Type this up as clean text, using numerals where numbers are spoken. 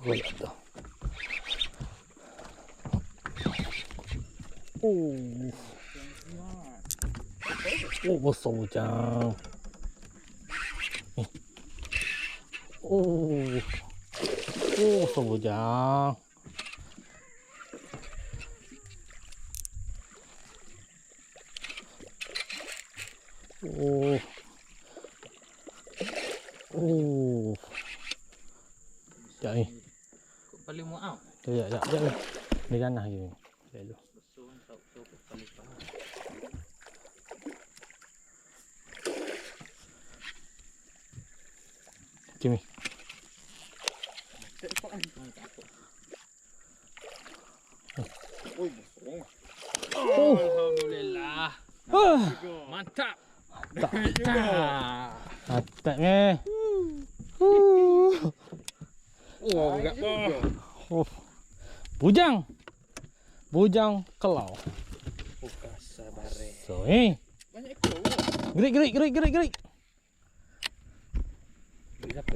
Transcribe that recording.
Koyak tu. Besar bujang. Besar bujang. Sekejap ni. Kau paling muak. Sekejap ni. Dia ganah je ni. Sekejap dulu. Okey ni. Alhamdulillah. Mantap. Mantap ni. Bujang. Bujang kelau. So Banyak ekor. gerik. Berapa